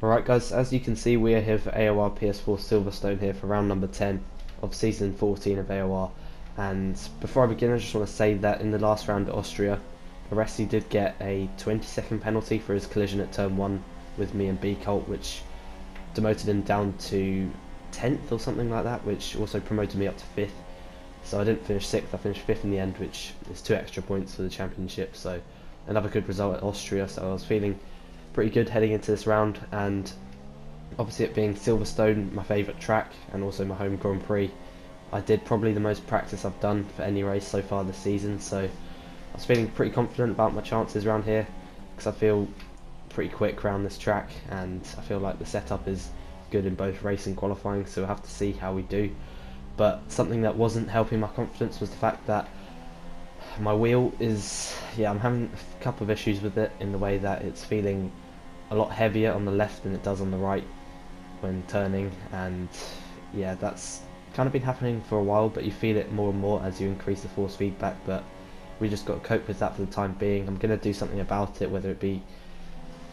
Alright guys, as you can see we are here for AOR PS4 Silverstone here for round number 10 of season 14 of AOR. And before I begin I just want to say that in the last round at Austria, Ollie did get a 20-second penalty for his collision at turn 1 with me and B-Colt, which demoted him down to 10th or something like that, which also promoted me up to 5th. So I didn't finish 6th, I finished 5th in the end, which is 2 extra points for the championship, so another good result at Austria. So I was feeling pretty good heading into this round, and obviously it being Silverstone, my favourite track and also my home Grand Prix, I did probably the most practice I've done for any race so far this season, so I was feeling pretty confident about my chances around here because I feel pretty quick around this track and I feel like the setup is good in both race and qualifying, so we'll have to see how we do. But something that wasn't helping my confidence was the fact that my wheel is, I'm having a couple of issues with it in the way that it's feeling a lot heavier on the left than it does on the right when turning, and yeah, that's kind of been happening for a while, but you feel it more and more as you increase the force feedback. But we just got to cope with that for the time being. I'm going to do something about it, whether it be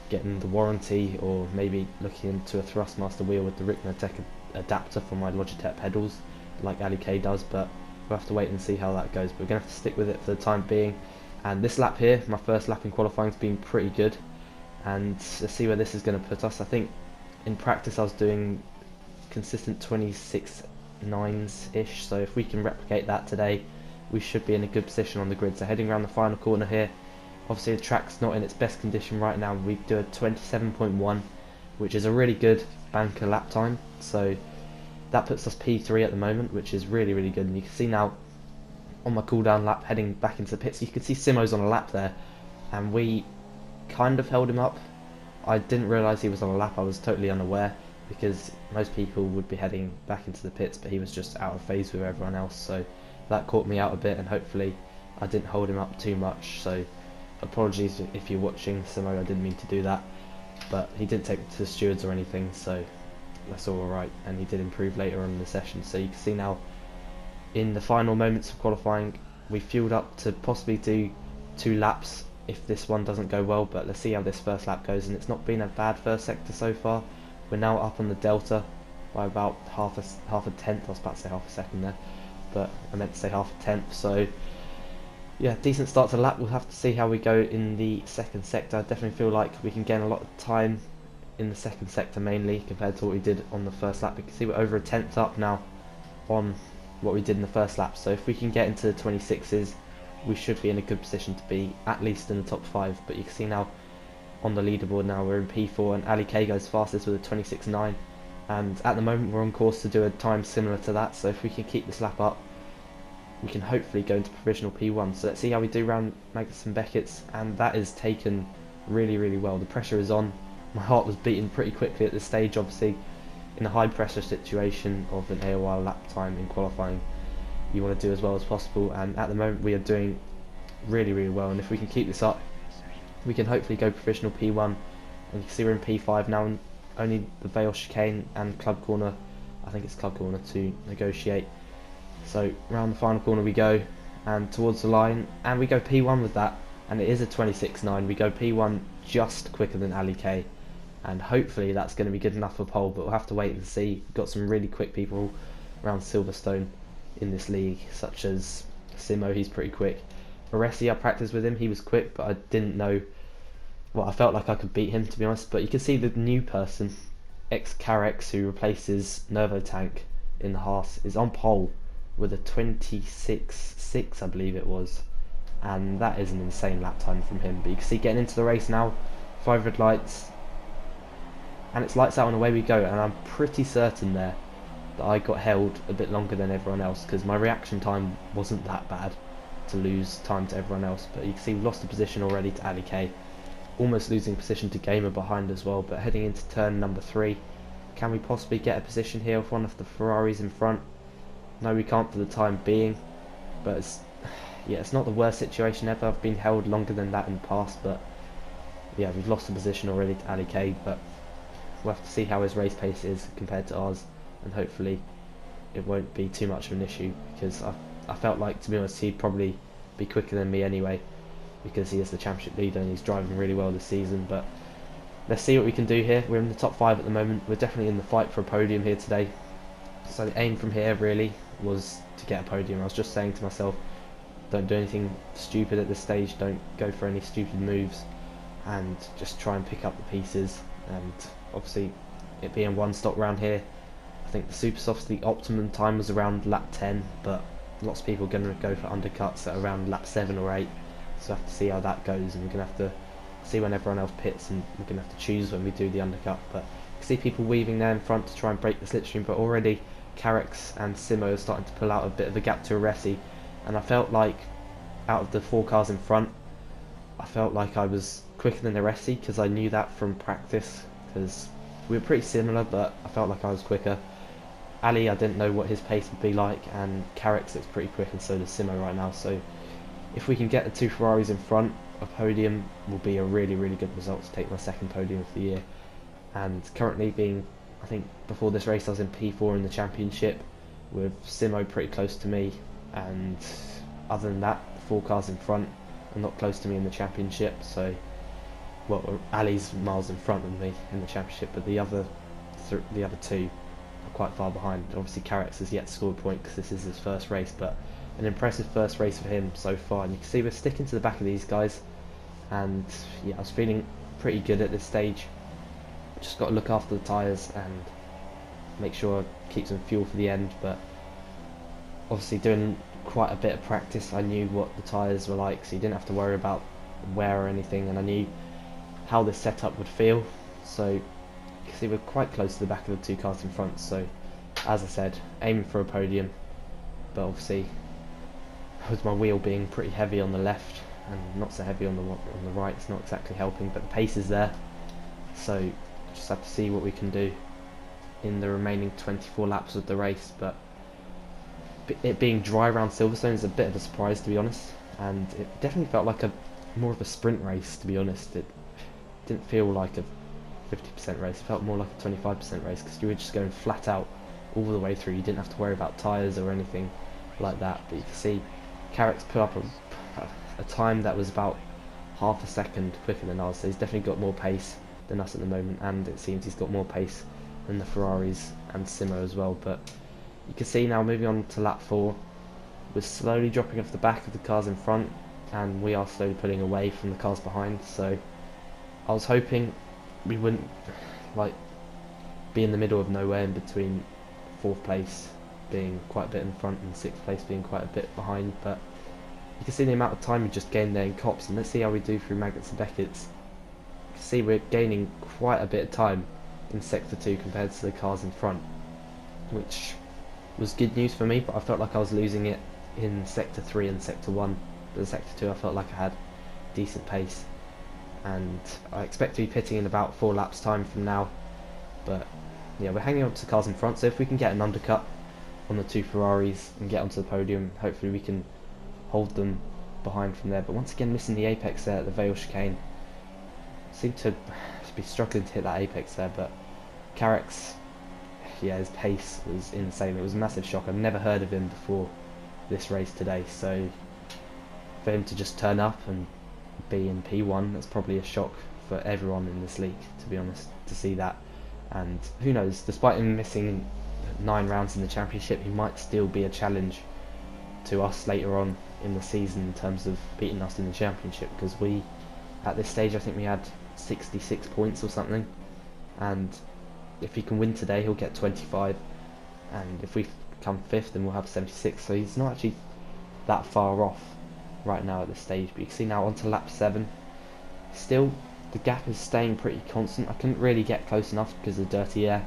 getting the warranty or maybe looking into a Thrustmaster wheel with the Rickner adapter for my Logitech pedals like Ali K does, but we'll have to wait and see how that goes. But we're going to have to stick with it for the time being. And this lap here, my first lap in qualifying, has been pretty good, and let's see where this is going to put us. I think in practice I was doing consistent 26.9s-ish, so if we can replicate that today we should be in a good position on the grid. So heading around the final corner here, obviously the track's not in its best condition right now. We do a 27.1, which is a really good banker lap time, so that puts us P3 at the moment, which is really good. And you can see now on my cooldown lap heading back into the pits, you can see Simo's on a lap there, and we kind of held him up. I didn't realise he was on a lap, I was totally unaware, because most people would be heading back into the pits, but he was just out of phase with everyone else, so that caught me out a bit, and hopefully I didn't hold him up too much. So apologies if you're watching, Simo, I didn't mean to do that, but he didn't take it to the stewards or anything, so that's all alright, and he did improve later on in the session. So you can see now in the final moments of qualifying we fueled up to possibly do 2 laps if this one doesn't go well, but let's see how this first lap goes. And it's not been a bad first sector so far. We're now up on the delta by about half a tenth. I was about to say half a second there, but I meant to say half a tenth. So yeah, decent start to the lap. We'll have to see how we go in the second sector. I definitely feel like we can gain a lot of time in the second sector, mainly compared to what we did on the first lap. You can see we're over a tenth up now on what we did in the first lap, so if we can get into the 26s we should be in a good position to be at least in the top 5. But you can see now on the leaderboard now we're in P4, and Ali K goes fastest with a 26.9, and at the moment we're on course to do a time similar to that. So if we can keep this lap up we can hopefully go into provisional P1. So let's see how we do round Magnussen Beckett's, and that is taken really well. The pressure is on. My heart was beating pretty quickly at this stage. Obviously in a high pressure situation of an AOR lap time in qualifying, you want to do as well as possible, and at the moment we are doing really well, and if we can keep this up we can hopefully go provisional P1. And you can see we're in P5 now, and only the Vale chicane and club corner, I think it's club corner, to negotiate. So round the final corner we go, and towards the line, and we go P1 with that, and it is a 26.9. we go P1 just quicker than Ali K, and hopefully that's going to be good enough for pole, but we'll have to wait and see. We've got some really quick people around Silverstone in this league, such as Simo, he's pretty quick. Ollie, I practiced with him, he was quick, but I didn't know, well, I felt like I could beat him, to be honest. But you can see the new person, Carex, who replaces Nervo Tank in the Haas, is on pole with a 26.6, I believe it was, and that is an insane lap time from him. But you can see getting into the race now, 5 red lights, and it's lights out and away we go. And I'm pretty certain there that I got held a bit longer than everyone else, because my reaction time wasn't that bad to lose time to everyone else. But you can see we've lost the position already to Ali K, almost losing position to Gamer behind as well. But heading into turn number 3, can we possibly get a position here with one of the Ferraris in front? No, we can't for the time being, but it's not the worst situation ever. I've been held longer than that in the past, but yeah, we've lost the position already to Ali K. But we'll have to see how his race pace is compared to ours, and hopefully it won't be too much of an issue, because I felt like, to be honest, he'd probably be quicker than me anyway, because he is the championship leader and he's driving really well this season. But let's see what we can do here. We're in the top 5 at the moment. We're definitely in the fight for a podium here today. So the aim from here really was to get a podium. I was just saying to myself, don't do anything stupid at this stage, don't go for any stupid moves, and just try and pick up the pieces. And obviously it being one stop round here, I think the Super Softs, the optimum time was around lap 10, but lots of people are going to go for undercuts at around lap 7 or 8, so I have to see how that goes, and we're going to have to see when everyone else pits, and we're going to have to choose when we do the undercut. But you can see people weaving there in front to try and break the slipstream, but already Carrick's and Simo are starting to pull out a bit of a gap to Aresi, and I felt like out of the 4 cars in front, I felt like I was quicker than Aresi, because I knew that from practice, because we were pretty similar, but I felt like I was quicker. Ali, I didn't know what his pace would be like, and Carrick's looks pretty quick, and so does Simo right now. So if we can get the 2 Ferraris in front, a podium will be a really, really good result to take my 2nd podium of the year. And currently being, I think before this race I was in P4 in the championship, with Simo pretty close to me, and other than that, the 4 cars in front are not close to me in the championship. So, well, Ali's miles in front of me in the championship, but the other 2 are quite far behind. Obviously Carrick's has yet to score a point because this is his first race, but an impressive first race for him so far. And you can see we're sticking to the back of these guys, and yeah, I was feeling pretty good at this stage. Just got to look after the tyres and make sure I keep some fuel for the end, but obviously doing quite a bit of practice, I knew what the tyres were like, so you didn't have to worry about wear or anything, and I knew how this setup would feel. So you can see we're quite close to the back of the 2 cars in front, so as I said, aiming for a podium, but obviously with my wheel being pretty heavy on the left and not so heavy on the right, it's not exactly helping, but the pace is there, so just have to see what we can do in the remaining 24 laps of the race. But it being dry around Silverstone is a bit of a surprise, to be honest, and it definitely felt like more of a sprint race, to be honest. It didn't feel like a 50% race, it felt more like a 25% race, because you were just going flat out all the way through. You didn't have to worry about tyres or anything like that. But you can see Carrick's put up a time that was about half a second quicker than ours, so he's definitely got more pace than us at the moment, and it seems he's got more pace than the Ferraris and Simo as well. But you can see now, moving on to lap 4, we're slowly dropping off the back of the cars in front, and we are slowly pulling away from the cars behind. So I was hoping we wouldn't like be in the middle of nowhere, in between 4th place being quite a bit in front and 6th place being quite a bit behind. But you can see the amount of time we just gained there in Cops, and let's see how we do through Maggotts and Beckett's. You can see we're gaining quite a bit of time in sector 2 compared to the cars in front, which was good news for me, but I felt like I was losing it in sector 3 and sector 1. But in sector 2 I felt like I had decent pace, and I expect to be pitting in about 4 laps time from now. But yeah, we're hanging on to the cars in front, so if we can get an undercut on the 2 Ferraris and get onto the podium, hopefully we can hold them behind from there. But once again, missing the apex there at the Vale chicane. Seemed to be struggling to hit that apex there, but Carrick's, yeah, his pace was insane. It was a massive shock. I've never heard of him before this race today, so for him to just turn up and be in P1, that's probably a shock for everyone in this league, to be honest, to see that. And who knows, despite him missing 9 rounds in the championship, he might still be a challenge to us later on in the season in terms of beating us in the championship, because we, at this stage, I think we had 66 points or something, and if he can win today he'll get 25, and if we come 5th then we'll have 76, so he's not actually that far off right now at this stage. But you can see now onto lap 7, still the gap is staying pretty constant. I couldn't really get close enough because of the dirty air,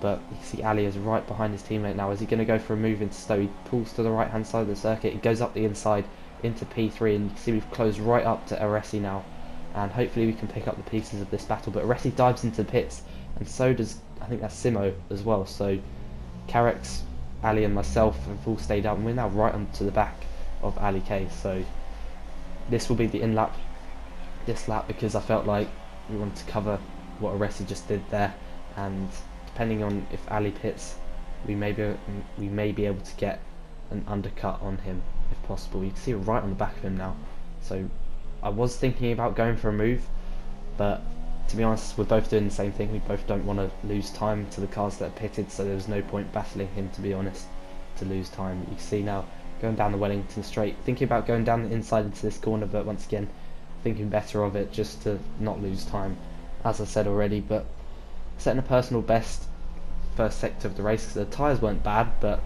but you can see Ali is right behind his teammate now. Is he going to go for a move into Stowe? He pulls to the right hand side of the circuit, he goes up the inside into P3, and you can see we've closed right up to Aresi now, and hopefully we can pick up the pieces of this battle. But Aresi dives into the pits, and so does, I think that's Simo as well. So Carrick's, Ali and myself have all stayed out, and we're now right onto the back of Ali K. So this will be the in lap this lap, because I felt like we wanted to cover what Aresi just did there, and depending on if Ali pits, we may be able to get an undercut on him if possible. You can see right on the back of him now, so I was thinking about going for a move, but to be honest, we're both doing the same thing. We both don't want to lose time to the cars that are pitted, so there's no point battling him, to be honest, to lose time. You can see now, going down the Wellington straight, thinking about going down the inside into this corner, but once again, thinking better of it just to not lose time, as I said already. But setting a personal best first sector of the race, because the tyres weren't bad, but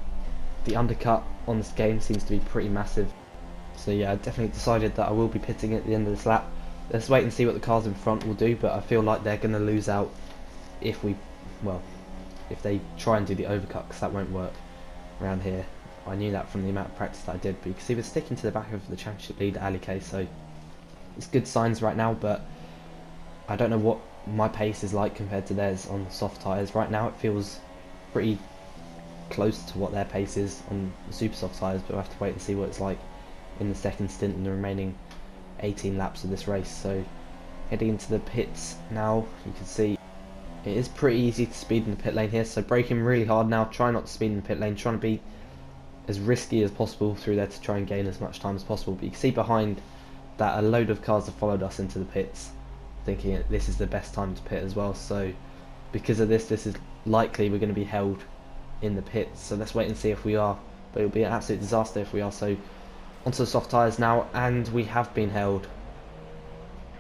the undercut on this game seems to be pretty massive. So yeah, I definitely decided that I will be pitting at the end of this lap. Let's wait and see what the cars in front will do, but I feel like they're going to lose out if if they try and do the overcut, because that won't work around here. I knew that from the amount of practice that I did, but you can see we're sticking to the back of the championship leader, Ali K, so it's good signs right now, but I don't know what my pace is like compared to theirs on the soft tyres. Right now it feels pretty close to what their pace is on the super soft tyres, but we'll have to wait and see what it's like in the second stint in the remaining 18 laps of this race. So heading into the pits now, you can see it is pretty easy to speed in the pit lane here, so braking really hard now, try not to speed in the pit lane, trying to be as risky as possible through there to try and gain as much time as possible. But you can see behind that a load of cars have followed us into the pits, thinking this is the best time to pit as well. So because of this is likely we're going to be held in the pits, so let's wait and see if we are, but it will be an absolute disaster if we are. So onto the soft tyres now, and we have been held,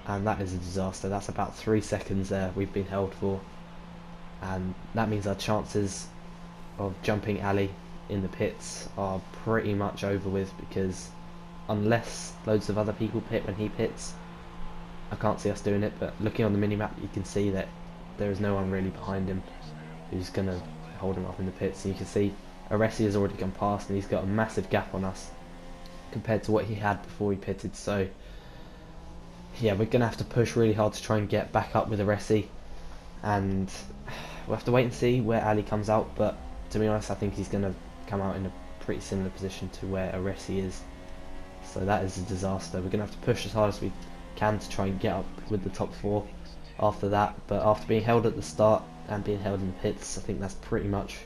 and that is a disaster. That's about 3 seconds there we've been held for, and that means our chances of jumping Ali in the pits are pretty much over with, because unless loads of other people pit when he pits, I can't see us doing it. But looking on the minimap, you can see that there is no one really behind him who's going to hold him up in the pits, and you can see Aresi has already gone past, and he's got a massive gap on us compared to what he had before he pitted. So yeah, we're going to have to push really hard to try and get back up with Aresi, and we'll have to wait and see where Ali comes out. But to be honest, I think he's going to come out in a pretty similar position to where Aresi is, so that is a disaster. We're going to have to push as hard as we can to try and get up with the top 4 after that. But after being held at the start and being held in the pits, I think that's pretty much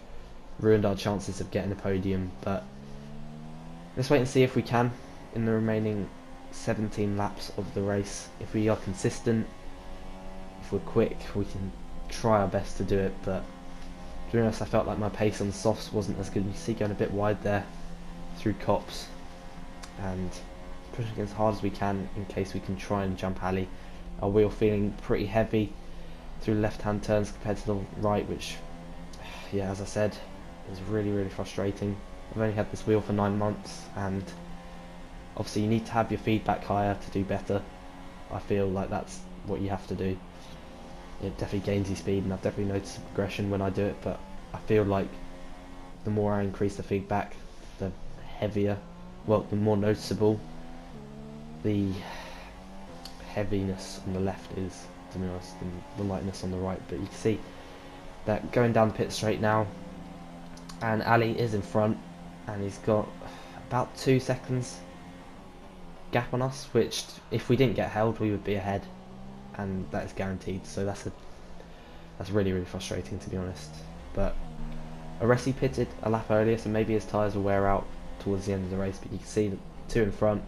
ruined our chances of getting a podium. But let's wait and see if we can in the remaining 17 laps of the race. If we are consistent, if we're quick, we can try our best to do it. But to be honest, I felt like my pace on the softs wasn't as good. You see going a bit wide there through cops, and pushing as hard as we can in case we can try and jump Ali. Our wheel feeling pretty heavy through left hand turns compared to the right, which, yeah, as I said, is really frustrating. I've only had this wheel for 9 months, and obviously you need to have your feedback higher to do better. I feel like that's what you have to do. It definitely gains you speed, and I've definitely noticed progression when I do it, but I feel like the more I increase the feedback, the heavier, well, the more noticeable the heaviness on the left is, to be honest, and the lightness on the right. But you can see that going down the pit straight now, and Ali is in front, and he's got about 2 seconds gap on us, which if we didn't get held we would be ahead, and that is guaranteed. So that's really frustrating, to be honest. But Aresi pitted a lap earlier, so maybe his tyres will wear out towards the end of the race. But you can see the 2 in front,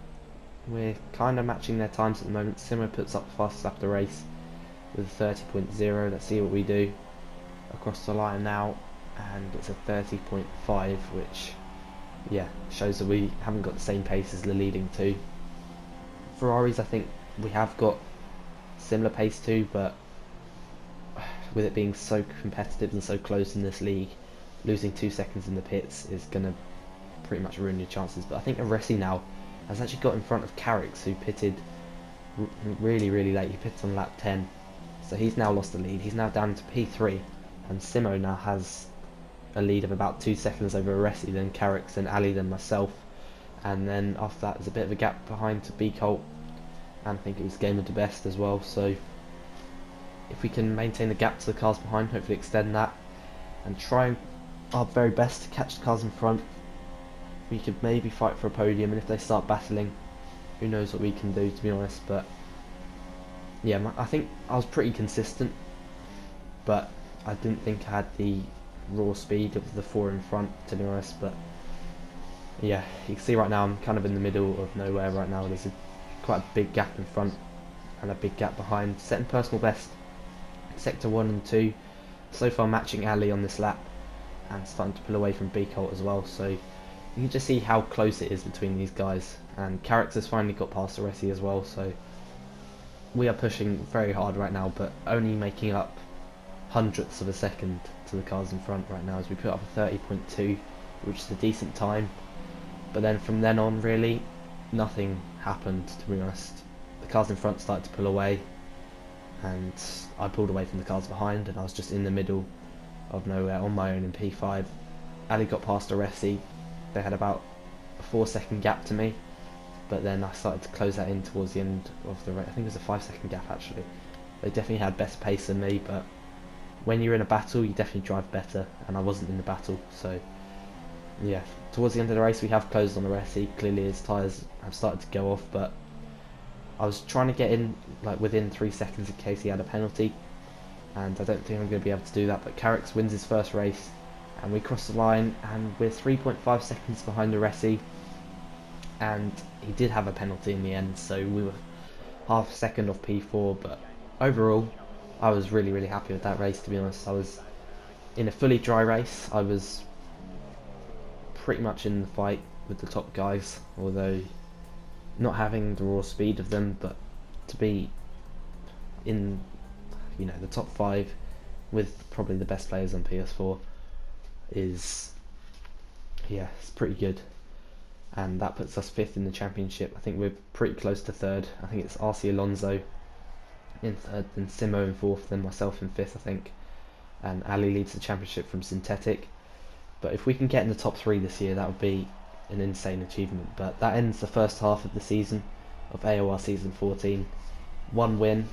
we're kind of matching their times at the moment. Simo puts up the fastest lap of the race with a 30.0. Let's see what we do across the line now, and it's a 30.5, which, yeah, shows that we haven't got the same pace as the leading 2. Ferraris, I think we have got similar pace too, but with it being so competitive and so close in this league, losing 2 seconds in the pits is going to pretty much ruin your chances. But I think Aresi now has actually got in front of Carricks, who pitted really late. He pitted on lap 10, so he's now lost the lead. He's now down to P3, and Simo now has a lead of about 2 seconds over Aresi, then Carricks, then Ali, then myself, and then after that there's a bit of a gap behind to B Colt, and I think it was Game of the Best as well. So if we can maintain the gap to the cars behind, hopefully extend that, and try our very best to catch the cars in front, we could maybe fight for a podium. And if they start battling, who knows what we can do, to be honest. But yeah, I think I was pretty consistent, but I didn't think I had the raw speed of the 4 in front, to be honest. But yeah, you can see right now I'm kind of in the middle of nowhere right now. There's quite a big gap in front and a big gap behind. Setting personal best Sector 1 and 2 so far matching Ali on this lap, and starting to pull away from B Colt as well, so you can just see how close it is between these guys. And Carrick's has finally got past Aresi as well, so we are pushing very hard right now, but only making up hundredths of a second to the cars in front right now, as we put up a 30.2, which is a decent time. But then from then on, really nothing happened, to be honest. The cars in front started to pull away, and I pulled away from the cars behind, and I was just in the middle of nowhere on my own in P5. Ali got past Aresi. They had about a 4-second gap to me, but then I started to close that in towards the end of the race. I think it was a 5-second gap actually. They definitely had better pace than me, but when you're in a battle you definitely drive better, and I wasn't in the battle, so yeah. Towards the end of the race we have closed on Aresi. Clearly his tyres have started to go off, but I was trying to get in like within 3 seconds in case he had a penalty, and I don't think I'm going to be able to do that. But Carrick wins his first race, and we cross the line, and we're 3.5 seconds behind Aresi, and he did have a penalty in the end, so we were half a second off P4. But overall I was really happy with that race, to be honest. I was in a fully dry race. I was pretty much in the fight with the top guys, although not having the raw speed of them, but to be in, you know, the top 5 with probably the best players on PS4 is, yeah, it's pretty good. And that puts us 5th in the championship. I think we're pretty close to 3rd. I think it's RC Alonso in 3rd, then Simo in 4th, then myself in 5th, I think. And Ali leads the championship from synthetic. But if we can get in the top 3 this year, that would be an insane achievement. But that ends the first half of the season of AOR season 14. 1 win,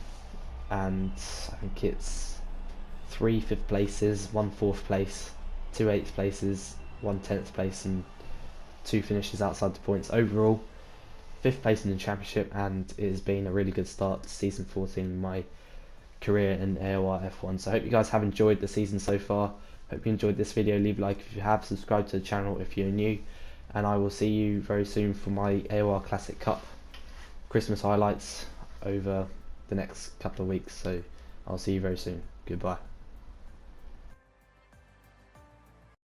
and I think it's 3 5th places, 1 4th place, 2 8th places, 1 10th place, and 2 finishes outside the points. Overall 5th place in the championship, and it has been a really good start to season 14 in my career in AOR F1. So I hope you guys have enjoyed the season so far. Hope you enjoyed this video. Leave a like if you have, subscribe to the channel if you're new, and I will see you very soon for my AOR Classic Cup Christmas highlights over the next couple of weeks. So I'll see you very soon. Goodbye.